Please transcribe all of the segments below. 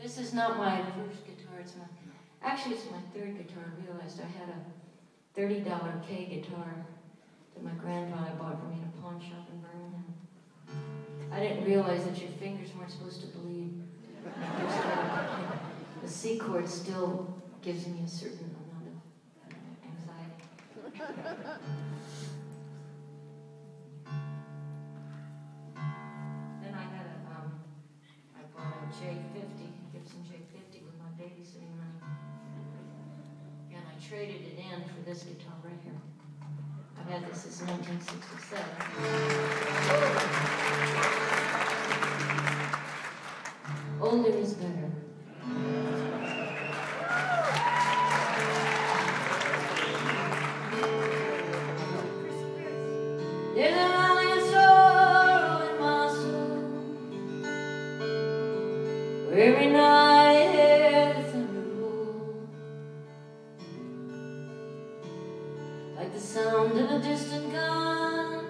This is not my first guitar. Actually, it's my third guitar. I realized I had a $30 K guitar that my grandfather bought for me in a pawn shop in Birmingham. I didn't realize that your fingers weren't supposed to bleed. The C chord still gives me a certain amount of anxiety. Then I bought a J50, Gibson J50 with my babysitting money. And I traded it in for this guitar right here. I've had this since 1967. Older is better. There's a valley of sorrow in my soul, where every night I hear the thunder roll, like the sound of a distant gun,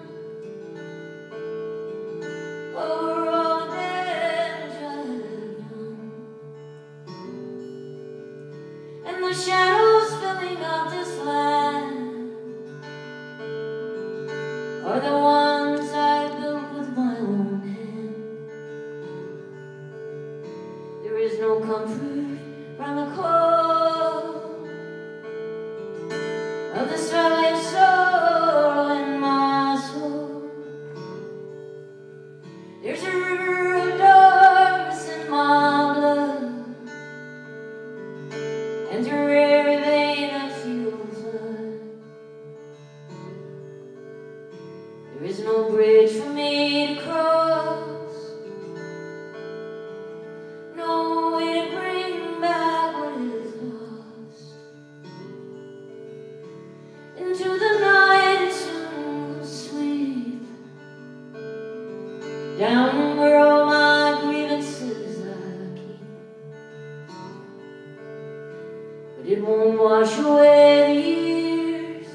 over all the damage I have done, and the shadows filling up this land are the ones I built with my own hand. There is no comfort from the cold of this valley of sorrow in my soul. There's a river of darkness in my blood, and through every vein I feel the flood. There is no bridge for me to cross, no way to bring back what is lost. Into the night it soon will sweep, down where all my grievances I keep. But it won't wash away the years,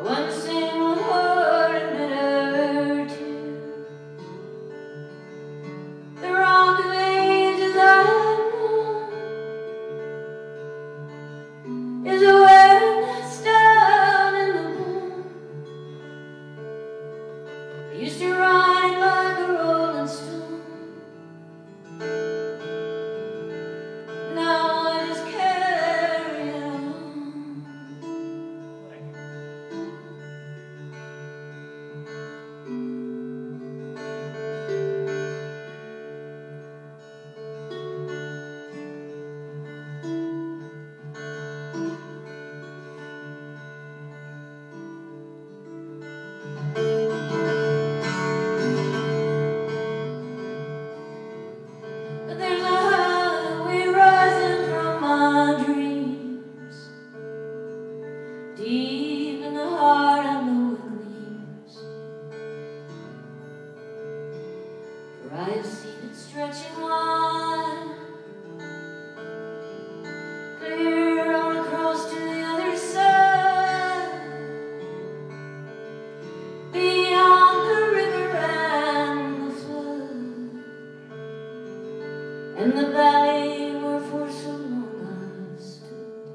one single hard and bitter tear. The wrong of ages I have known is awareness down in the bone. I used to ride like a rolling stone, now I just carry it alone. But there's a highway rising from my dreams, deep in the heart I know it gleams, for I have seen it stretching wide, clear on across to the other side, beyond the river and the flood, and the valley where for so long I've stood,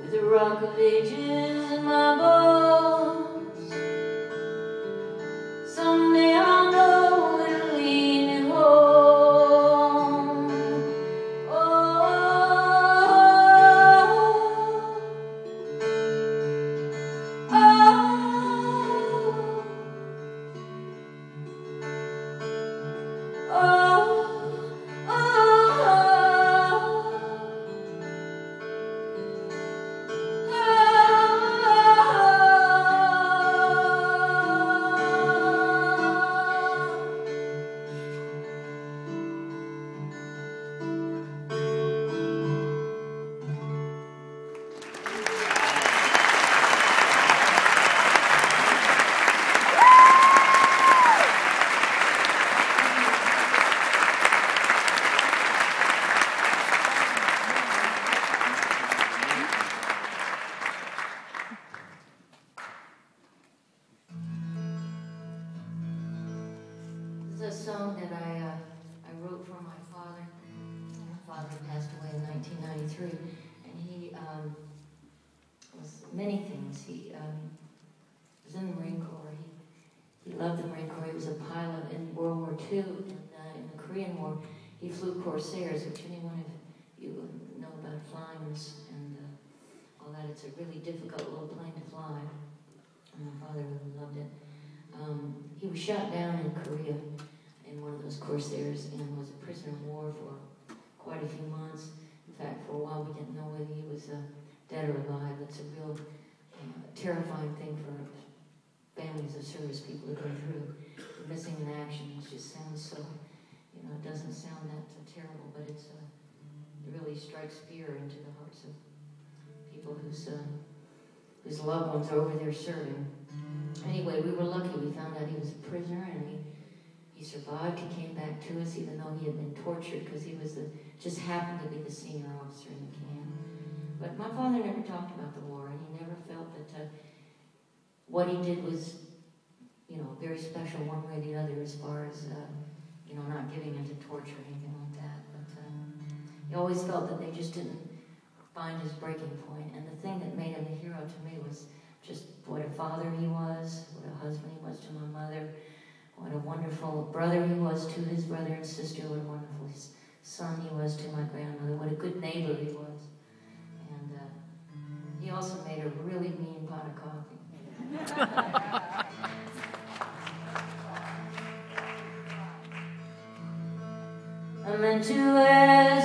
with the rock of ages in my bones. Someday I'll know it'll lead me home. Oh, oh, oh. It's a song that I wrote for my father. My father passed away in 1993, and he was many things. He was in the Marine Corps. He loved the Marine Corps. He was a pilot in World War II, and in the Korean War, he flew Corsairs, which anyone of you know about flying and all that. It's a really difficult little plane to fly, and my father really loved it. He was shot down in Korea in one of those Corsairs and was a prisoner of war for quite a few months. In fact, for a while we didn't know whether he was dead or alive. It's a real terrifying thing for families of service people to go through. Missing in action, it just sounds so, it doesn't sound that terrible, but it really strikes fear into the hearts of people whose loved ones are over there serving. Anyway, we were lucky. We found out he was a prisoner, and he survived. He came back to us, even though he had been tortured, because he was just happened to be the senior officer in the camp. But my father never talked about the war, and he never felt that what he did was, very special one way or the other, as far as not giving into torture or anything like that. But he always felt that they just didn't find his breaking point. And the thing that made him a hero to me was just what a father he was, what a husband he was to my mother, what a wonderful brother he was to his brother and sister, what a wonderful son he was to my grandmother, what a good neighbor he was. And he also made a really mean pot of coffee. I meant to